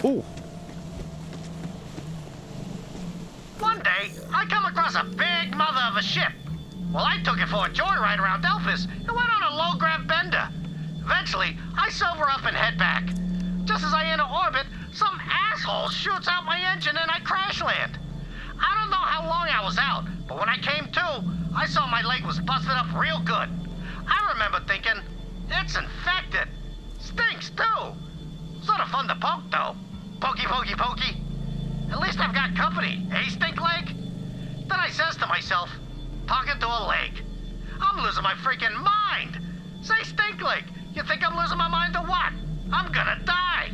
Ooh. One day, I come across a big mother of a ship. Well, I took it for a joyride around Delphus and went on a low-grav bender. Eventually, I sober up and head back. Just as I enter orbit, some asshole shoots out my engine and I crash land. I don't know how long I was out, but when I came to, I saw my leg was busted up real good. I remember thinking, it's infected. Stinks, too. Sort of fun to poke, though. Pokey, pokey, pokey. At least I've got company, eh, stink leg? Then I says to myself, talking to a leg, I'm losing my freaking mind. Say, stink leg, you think I'm losing my mind or what? I'm gonna die.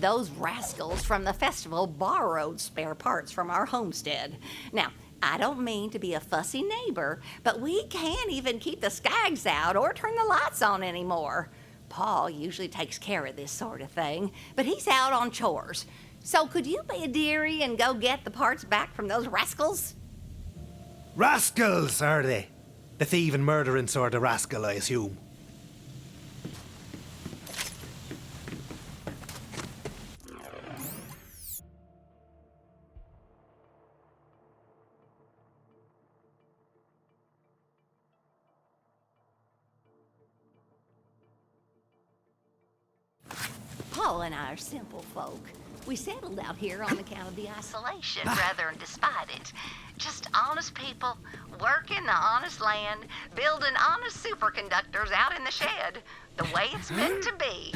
Those rascals from the festival borrowed spare parts from our homestead. Now, I don't mean to be a fussy neighbor, but we can't even keep the skags out or turn the lights on anymore. Paul usually takes care of this sort of thing, but he's out on chores. So could you be a dearie and go get the parts back from those rascals? Rascals, are they? The thieving, murdering sort of rascal, I assume. Paul and I are simple folk. We settled out here on account of the isolation rather than despite it. Just honest people, working the honest land, building honest superconductors out in the shed, the way it's meant to be.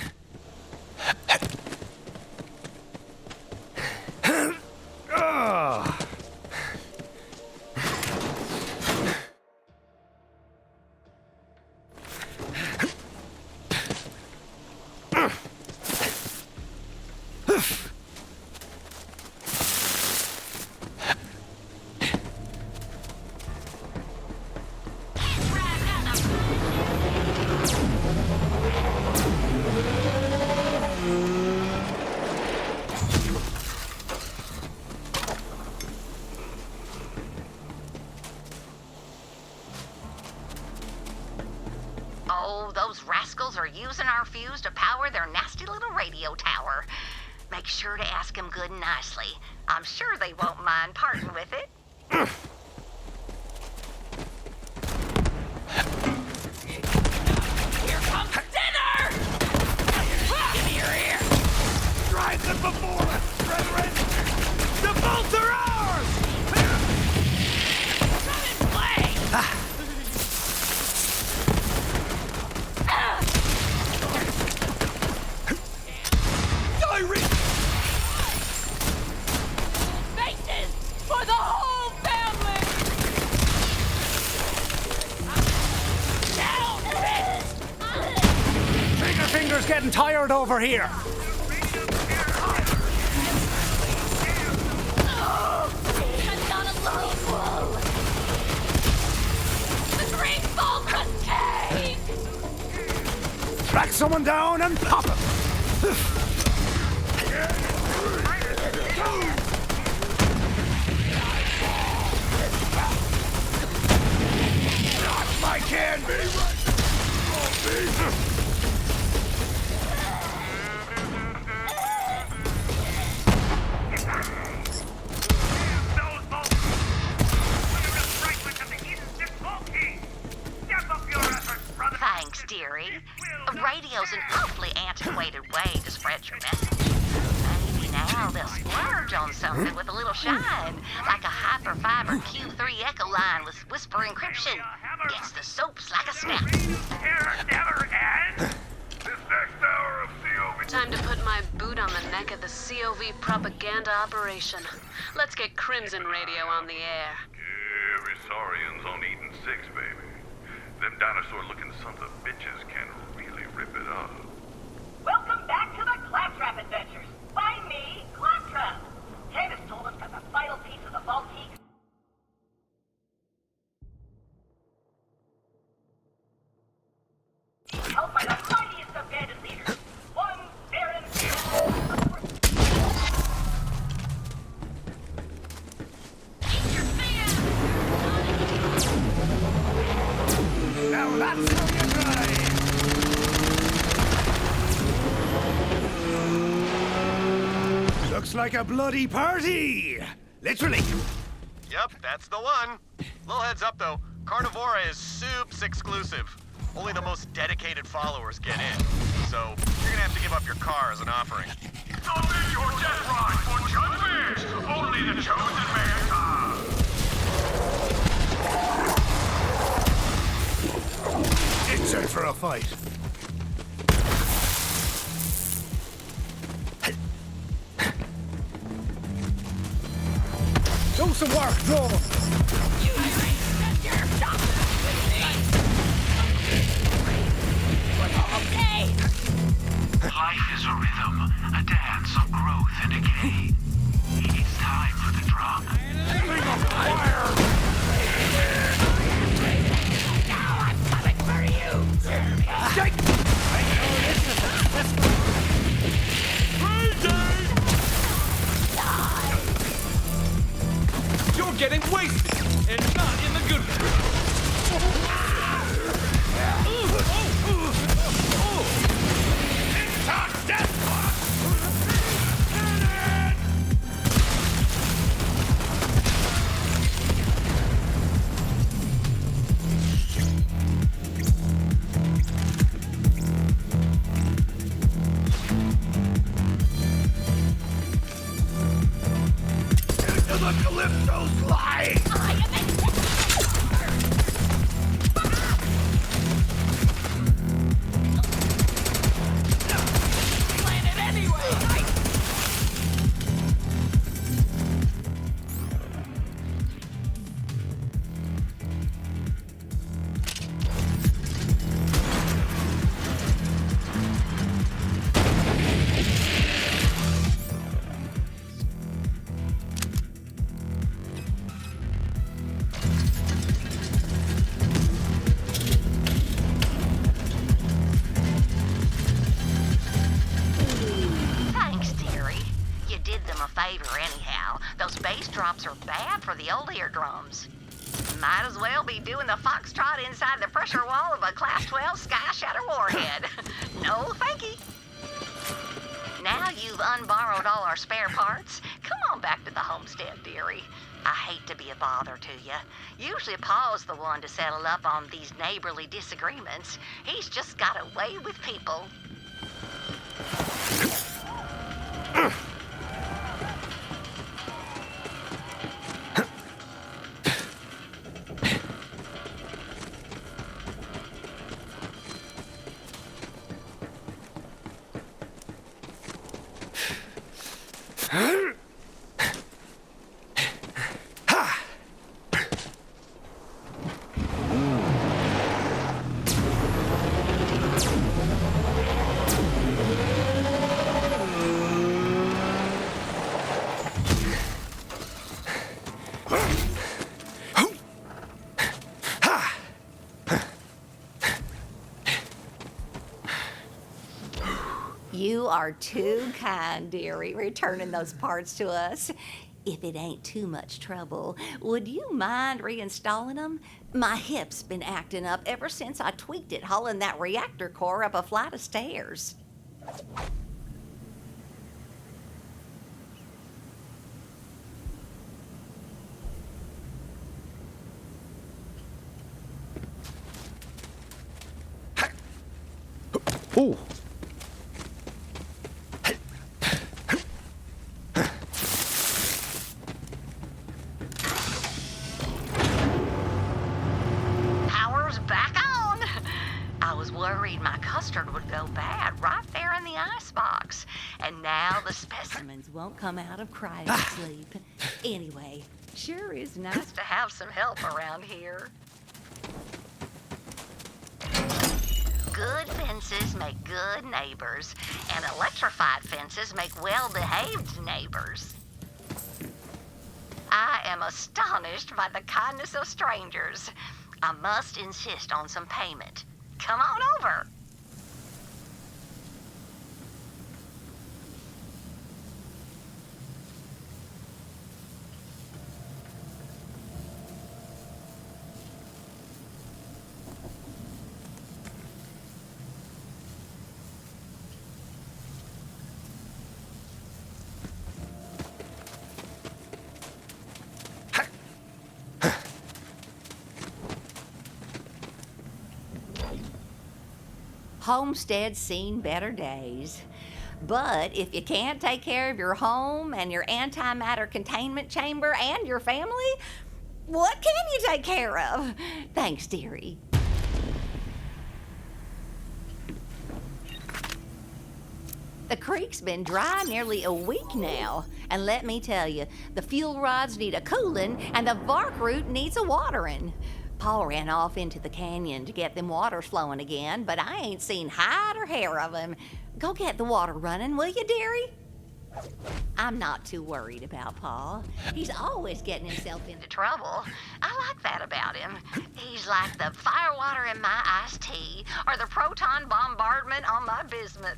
Oh, those rascals are using our fuse to power their nasty little radio tower. Make sure to ask them good and nicely. I'm sure they won't mind parting with it. Here comes dinner! Give me your ear! Drive them before us, brethren! The bolts are ours! Come and play! Faces for the whole family! Down! Trigger finger's getting tired over here. I'm not alone, Whoa! The great ball contained! Track someone down and pop him. I can be right. Thanks, dearie. A radio's an awfully antiquated way to spread your message. Maybe now they'll splurge on something with a little shine, like a hyperfiber Q3 echo line with whisper encryption. Gets the soaps like a snap. Time to put my boot on the neck of the COV propaganda operation. Let's get Crimson Radio on the air. Gary Saurian's on Eden 6, baby. Them dinosaur-looking sons of bitches can really rip it up. Welcome back to the Claptrap Adventures. By me, Claptrap. Candace told us that the final piece of the vault key... held by the mightiest of bandit leaders. One Baron... Now that's how you drive. Looks like a bloody party. Literally. Yep, that's the one. Little heads up though, Carnivora is soups exclusive. Only the most dedicated followers get in. So you're gonna have to give up your car as an offering. Don't leave your death ride for judgment! Only the chosen man comes! It's in for a fight. Do some work, Joe. Life is a rhythm, a dance of drops are bad for the old eardrums. Might as well be doing the foxtrot inside the pressure wall of a Class 12 Sky Shatter warhead. No thanky. Now you've unborrowed all our spare parts, come on back to the homestead, dearie. I hate to be a bother to you. Usually Paul's the one to settle up on these neighborly disagreements. He's just got a way with people. You are too kind, dearie, returning those parts to us. If it ain't too much trouble, would you mind reinstalling them? My hip's been acting up ever since I tweaked it hauling that reactor core up a flight of stairs. Oh! Power's back on. I was worried my custard would go bad right there in the icebox. And now the specimens won't come out of crying sleep. Anyway, sure is nice to have some help around here. Good fences make good neighbors, and electrified fences make well-behaved neighbors. I am astonished by the kindness of strangers. I must insist on some payment. Come on over. Homestead's seen better days. But if you can't take care of your home and your antimatter containment chamber and your family, what can you take care of? Thanks, dearie. The creek's been dry nearly a week now. And let me tell you, the fuel rods need a cooling and the vark root needs a watering. Paul ran off into the canyon to get them waters flowing again, but I ain't seen hide or hair of him. Go get the water running, will you, dearie? I'm not too worried about Paul. He's always getting himself into trouble. I like that about him. He's like the firewater in my iced tea or the proton bombardment on my bismuth.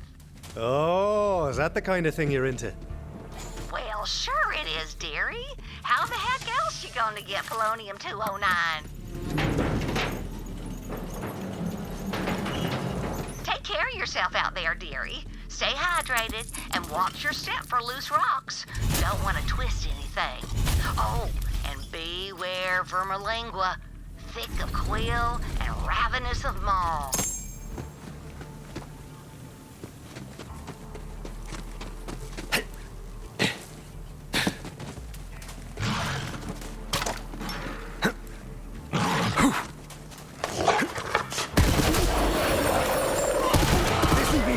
Oh, is that the kind of thing you're into? Well, sure it is, dearie. How the heck else you gonna get polonium-209? Take care of yourself out there, dearie. Stay hydrated and watch your step for loose rocks. Don't want to twist anything. Oh, and beware vermilingua, thick of quill and ravenous of maw.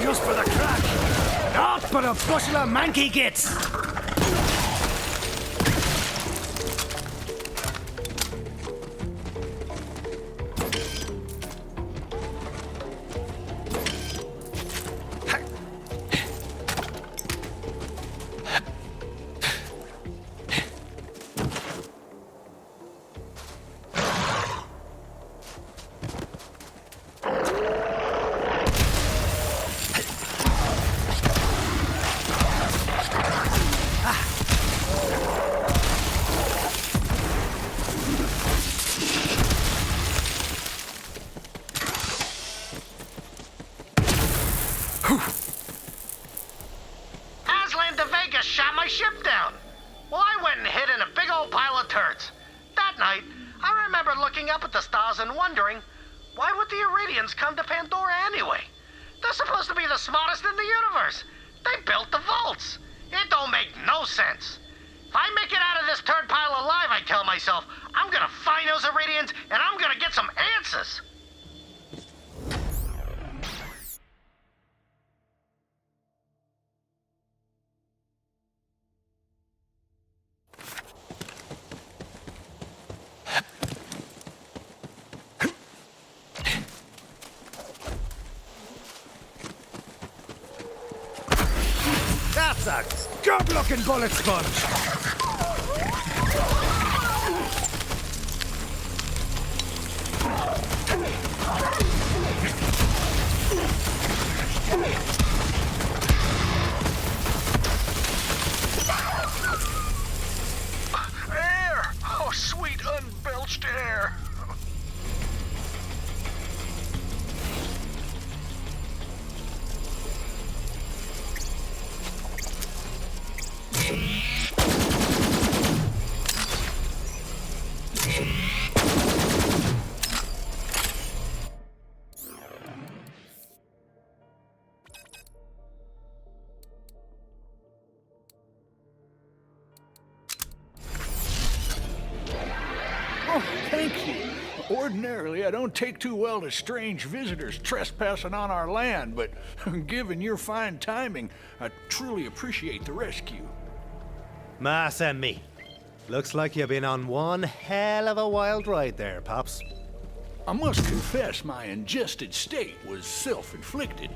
Just for the crack. Not but a bushel of manky gits. looking up at the stars and wondering, why would the Iridians come to Pandora anyway? They're supposed to be the smartest in the universe. They built the vaults. It don't make no sense. If I make it out of this turd pile alive, I tell myself, I'm gonna find those Iridians and I'm gonna get some answers. That's a good-looking bullet sponge. Air! Oh, sweet unbelched air! Oh, thank you. Ordinarily, I don't take too well to strange visitors trespassing on our land, but given your fine timing, I truly appreciate the rescue. Mass and me. Looks like you've been on one hell of a wild ride there, Pops. I must confess my ingested state was self-inflicted.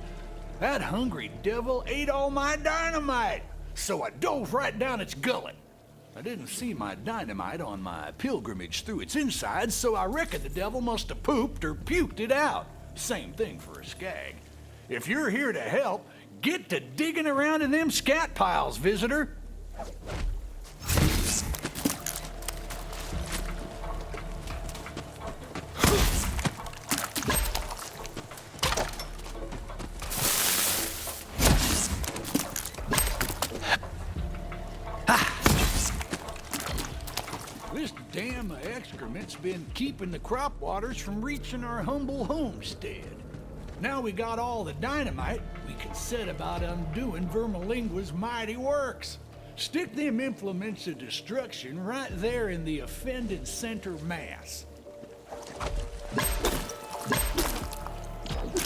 That hungry devil ate all my dynamite, so I dove right down its gullet. I didn't see my dynamite on my pilgrimage through its insides, so I reckon the devil must have pooped or puked it out. Same thing for a skag. If you're here to help, get to digging around in them scat piles, visitor. This damn excrement's been keeping the crop waters from reaching our humble homestead. Now we got all the dynamite, we can set about undoing Vermalingua's mighty works. Stick them implements of destruction right there in the offended center mass.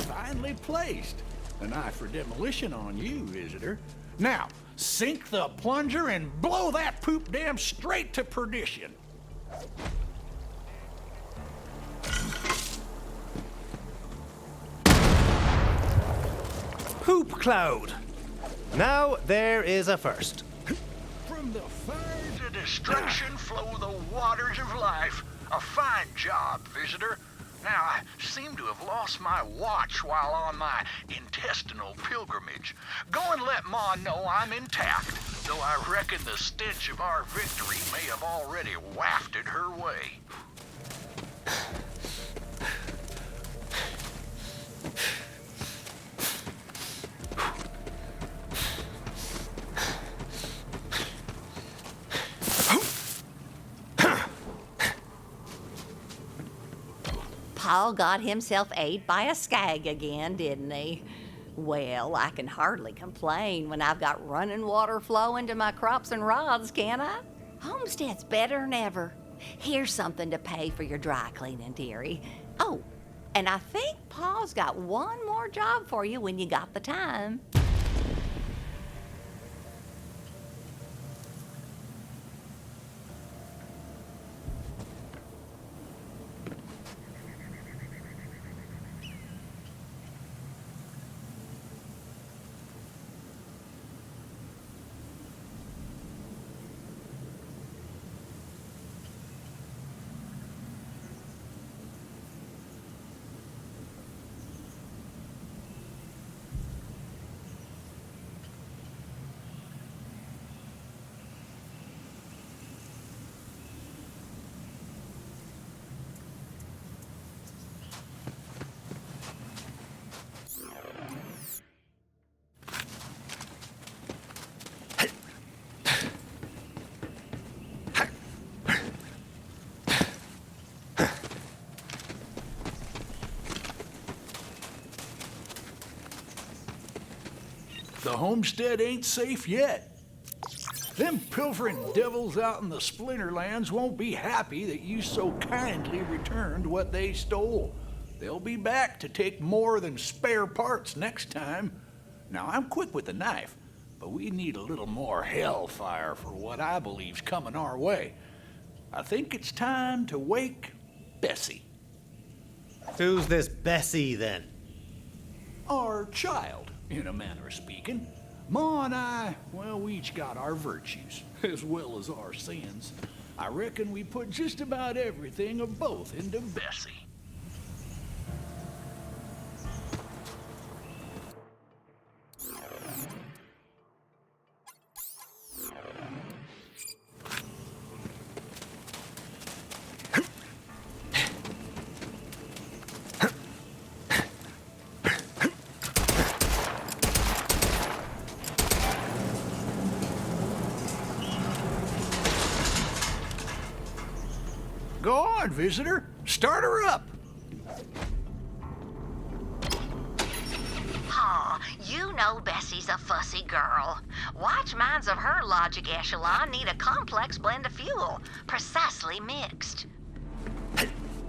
Finely placed. An eye for demolition on you, visitor. Now, sink the plunger and blow that poop dam straight to perdition. Poop cloud. Now there is a first. From the fires of destruction flow the waters of life. A fine job, visitor. Now, I seem to have lost my watch while on my intestinal pilgrimage. Go and let Ma know I'm intact, though I reckon the stench of our victory may have already wafted her way. Paul got himself ate by a skag again, didn't he? Well, I can hardly complain when I've got running water flowing to my crops and rods, can I? Homestead's better than ever. Here's something to pay for your dry cleaning, dearie. Oh, and I think Paul's got one more job for you when you got the time. the homestead ain't safe yet. Them pilfering devils out in the Splinterlands won't be happy that you so kindly returned what they stole. They'll be back to take more than spare parts next time. Now, I'm quick with the knife, but we need a little more hellfire for what I believe's coming our way. I think it's time to wake Bessie. Who's this Bessie, then? Our child, in a manner of speaking. Ma and I, well, we each got our virtues, as well as our sins. I reckon we put just about everything of both into Bessie. Go on, visitor. Start her up. Aw, you know Bessie's a fussy girl. Watch minds of her logic echelon need a complex blend of fuel, precisely mixed.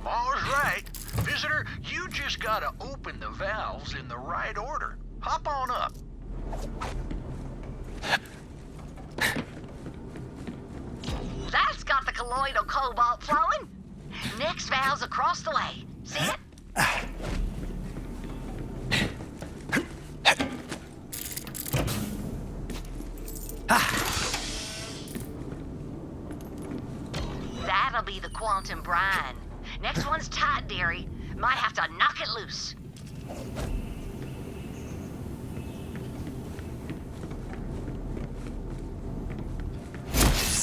All's right. Visitor, you just gotta open the valves in the right order. Hop on up. That's got the colloidal cobalt flowing. Next valve's across the way. See it? That'll be the quantum brine. Next one's tight, dearie. Might have to knock it loose.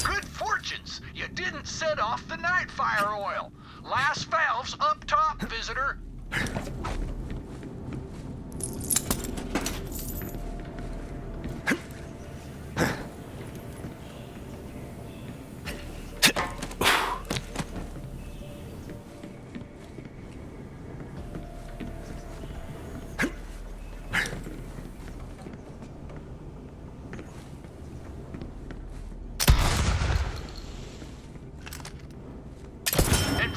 Good fortunes! You didn't set off the night fire oil. Last valve's up top, visitor.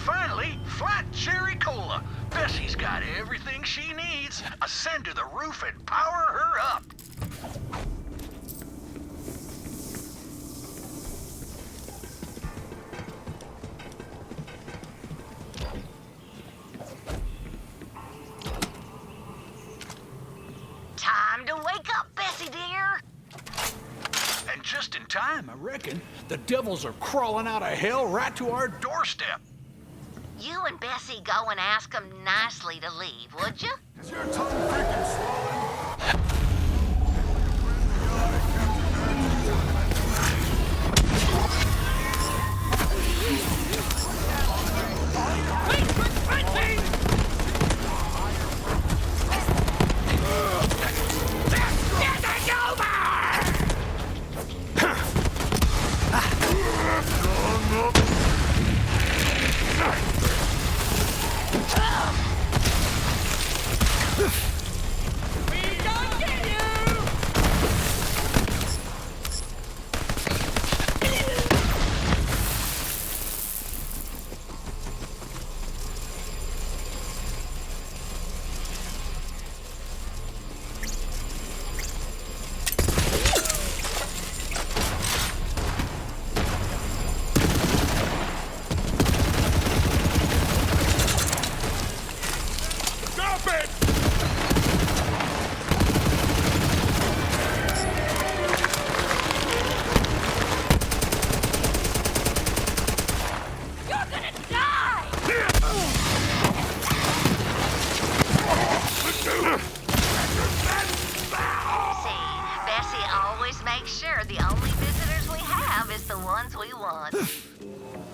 Finally, flat cherry cola. Bessie's got everything she needs. Ascend to the roof and power her up. Time to wake up, Bessie dear. And just in time, I reckon. The devils are crawling out of hell right to our doorstep. You and Bessie go and ask them nicely to leave, would you? Is your tongue freaking swollen?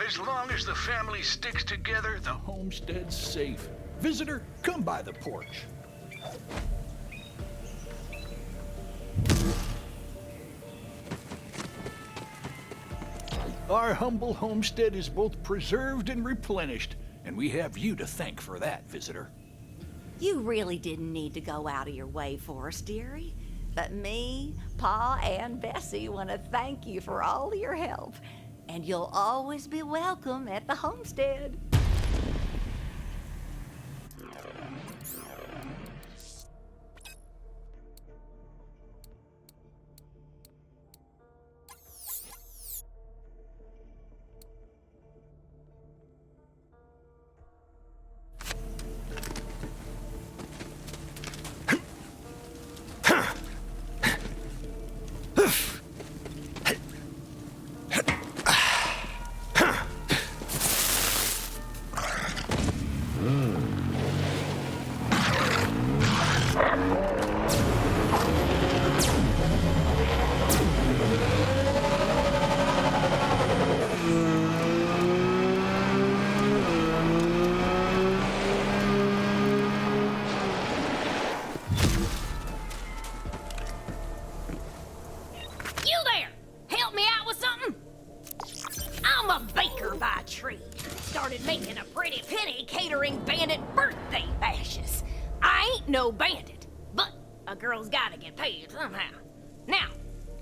As long as the family sticks together, the homestead's safe. Visitor, come by the porch. Our humble homestead is both preserved and replenished, and we have you to thank for that, visitor. You really didn't need to go out of your way for us, dearie. But me, Pa, and Bessie want to thank you for all your help. And you'll always be welcome at the homestead. You there! Help me out with something? I'm a baker by trade. Started making a pretty penny catering bandit birthday bashes. I ain't no bandit, but a girl's gotta get paid somehow. Now,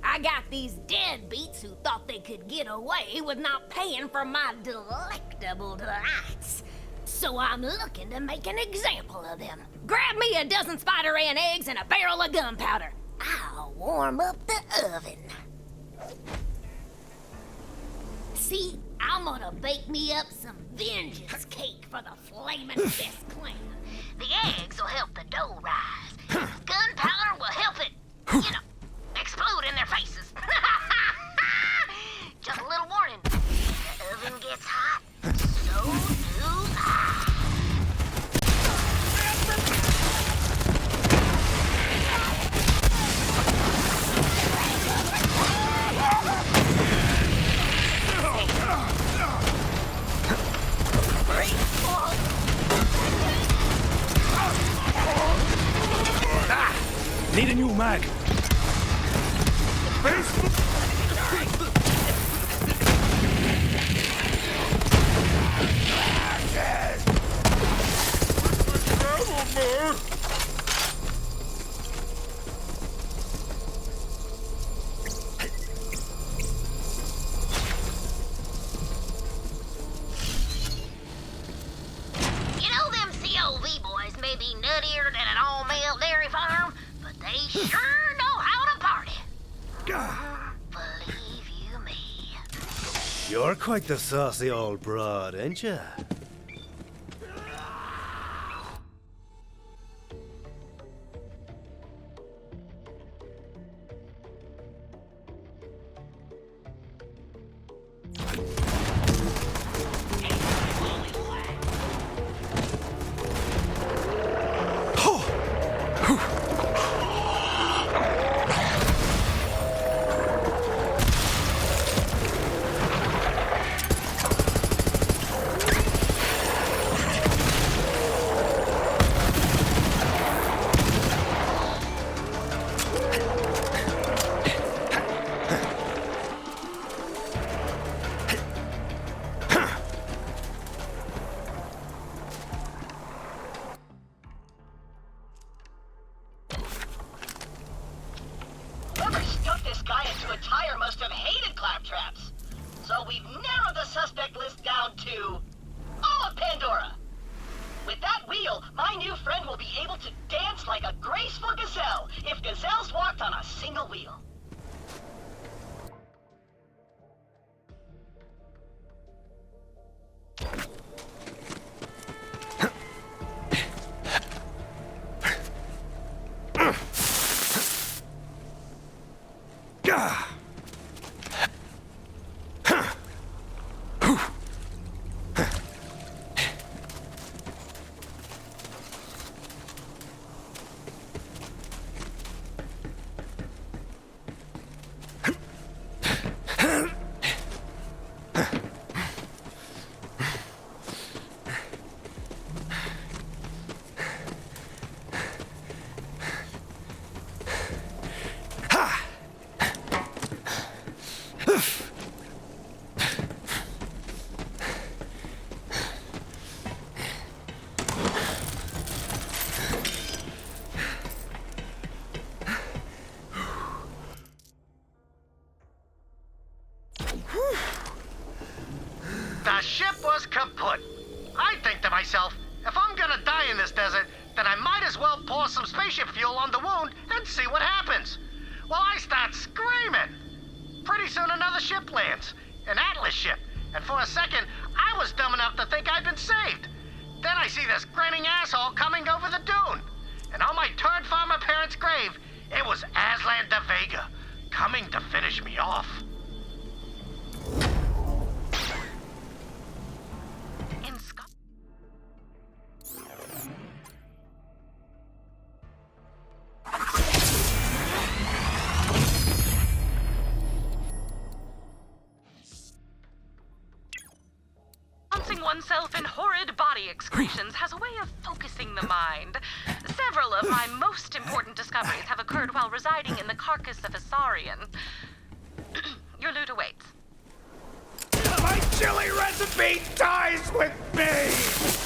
I got these deadbeats who thought they could get away with not paying for my delectable delights. So I'm looking to make an example of them. Grab me a dozen spider ant eggs and a barrel of gunpowder. I'll warm up the oven. See, I'm gonna bake me up some vengeance cake for the Flamin' Fist clan. The eggs will help the dough rise. Gunpowder will help it, explode in their faces. Just a little warning. The oven gets hot, so do I. Need a new mag. You know them COV boys may be nuttier than an all-male dairy farm, but they sure know how to party. Believe you me. You're quite the saucy old broad, ain't you? Whoever stuck this guy into a tire must have hated claptraps. So we've narrowed the suspect list down to all of Pandora. With that wheel, my new friend will be able to dance like a graceful gazelle if gazelles walked on a single wheel. If I'm gonna die in this desert, then I might as well pour some spaceship fuel on the wound and see what happens. Well, I start screaming. Pretty soon another ship lands, an Atlas ship, and for a second, I was dumb enough to think I'd been saved. Then I see this grinning asshole coming over the dune. And on my turd farmer parents' grave, it was Aslan de Vega, coming to finish me off. In Scotland. Bouncing oneself in horrid body excretions has a way of focusing the mind. Several of my most important discoveries have occurred while residing in the carcass of a saurian. Your loot awaits. My chili recipe dies with me!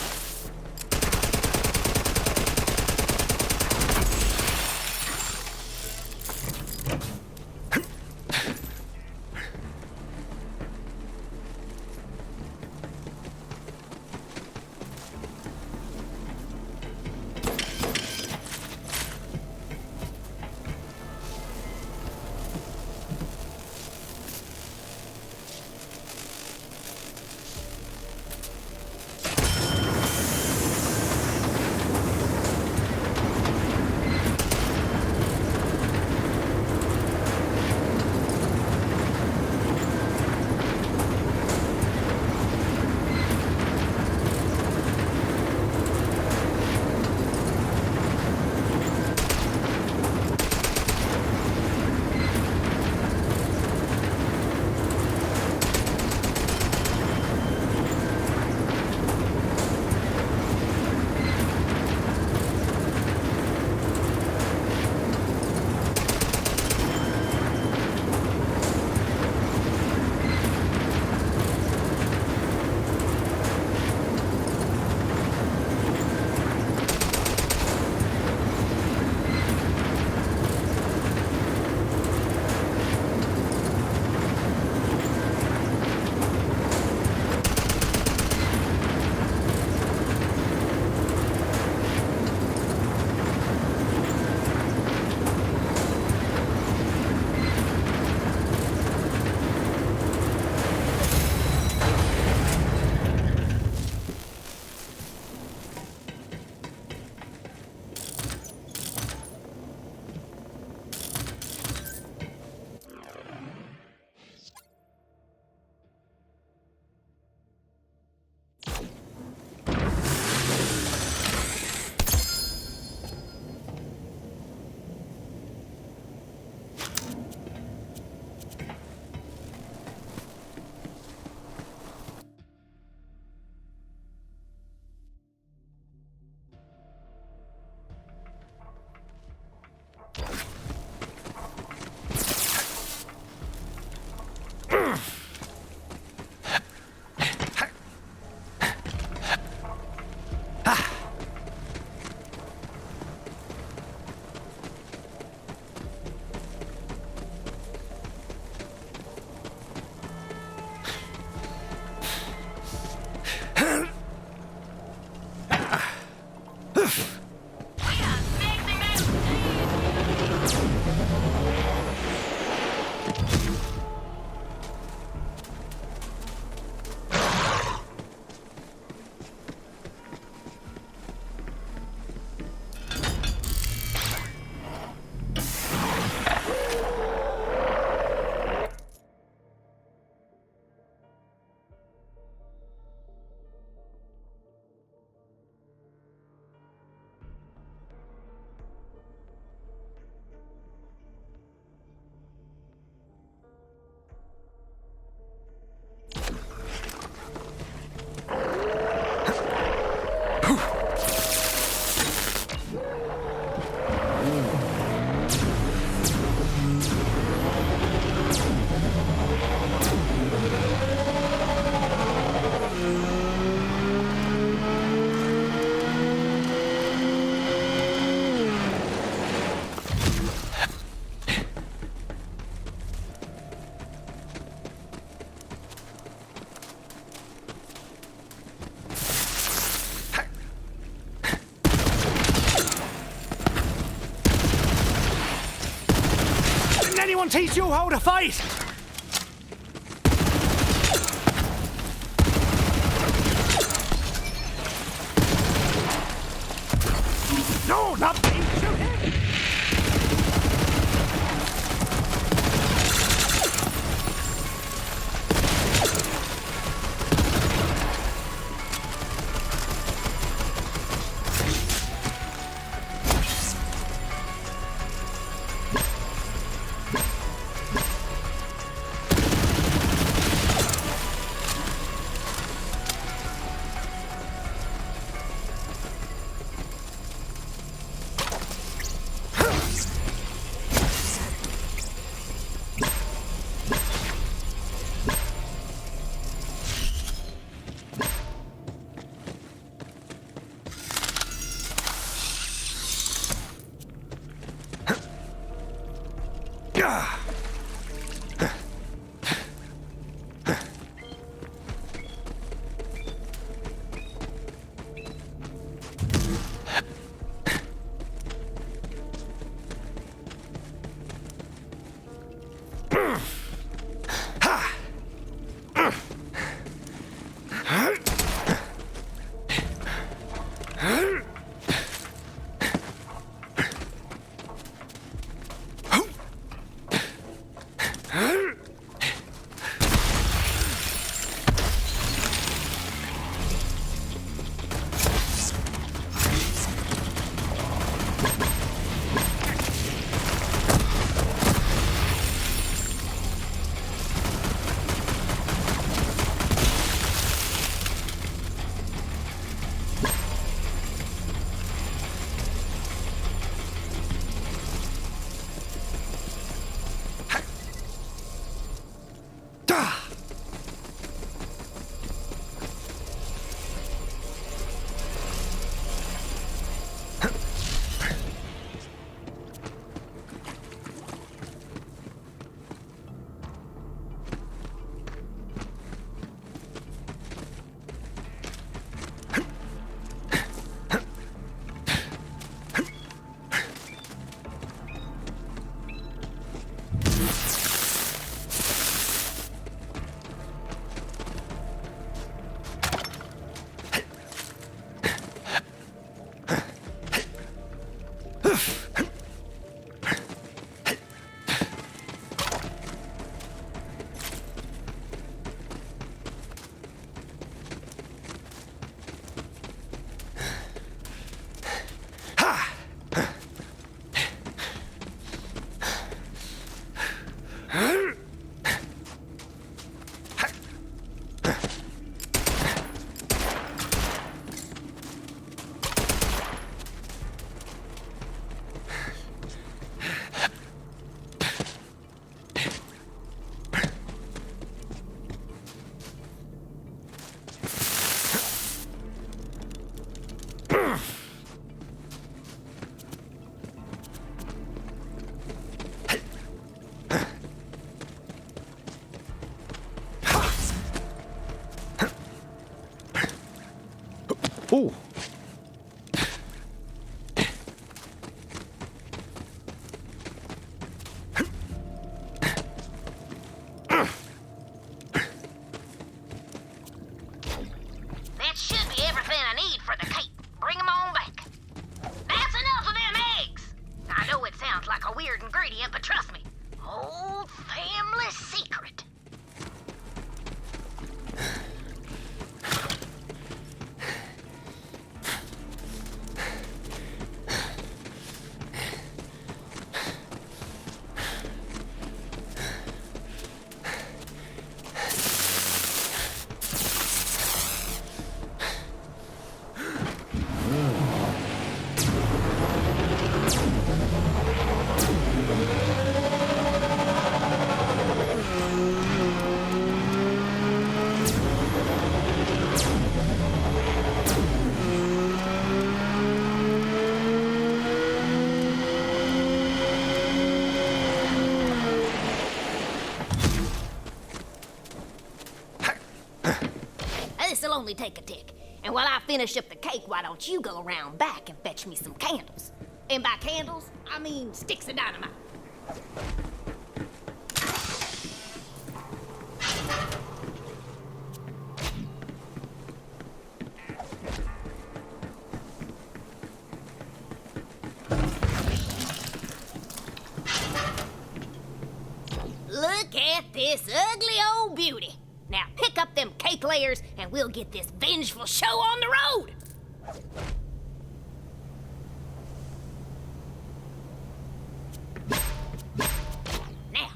anyone teach you how to fight? No, not me! Shoot him! Ooh. That should be everything I need for the cake. Bring 'em on back. That's enough of them eggs. I know it sounds like a weird ingredient, but trust me, old family secret. This'll only take a tick. And while I finish up the cake, why don't you go around back and fetch me some candles? And by candles, I mean sticks of dynamite. at this ugly old beauty. Now pick up them cake layers and we'll get this vengeful show on the road. Now,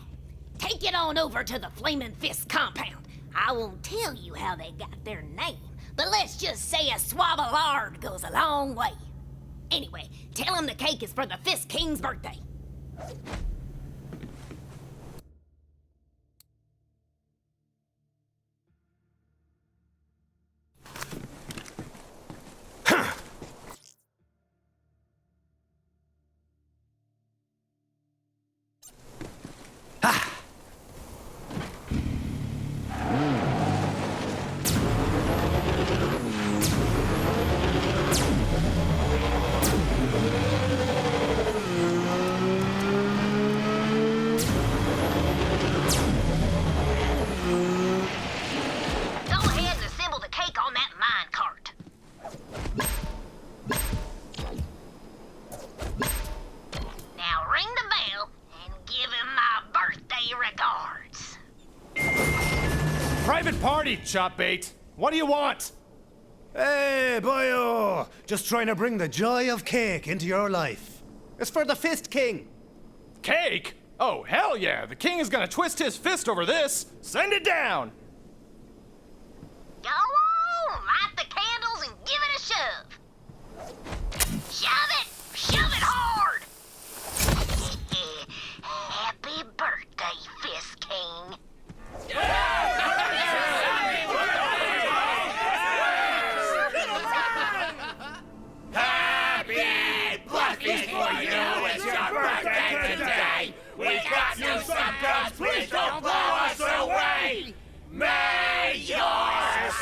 take it on over to the Flaming Fist compound. I won't tell you how they got their name, but let's just say a swabblard goes a long way. Anyway, tell him the cake is for the Fist King's birthday. Private party, Chopbait. What do you want? Hey, boyo! Just trying to bring the joy of cake into your life. It's for the Fist King. Cake? Oh, hell yeah. The king is gonna twist his fist over this. Send it down. Go on, light the candles and give it a shove. Shove it! Shove it hard! Happy birthday, Fist King. Happy birthday for you! It's your birthday today! We got new symptoms! Please don't blow us away! May your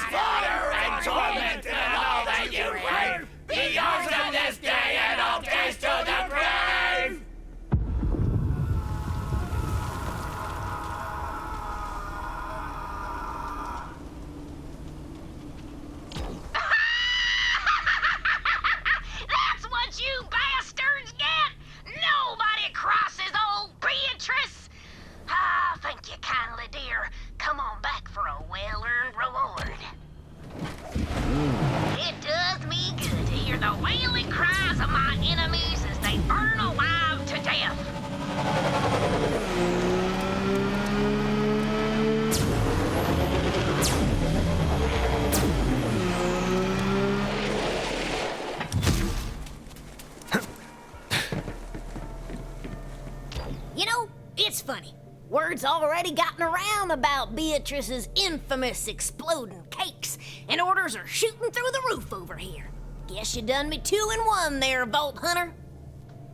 slaughter and torment and all that you crave be yours on this day and all days to the grave! That's what you bastards get! Nobody crosses old Beatrice! Ah, thank you kindly, dear. Come on back for a well-earned reward. It does me good to hear the wailing cries of my enemies as they burn alive to death. You know, it's funny. Word's already gotten around about Beatrice's infamous exploding cakes, and orders are shooting through the roof over here. Guess you done me 2 in 1 there, Vault Hunter.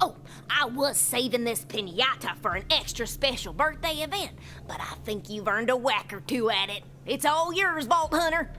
Oh, I was saving this piñata for an extra special birthday event, but I think you've earned a whack or two at it. It's all yours, Vault Hunter.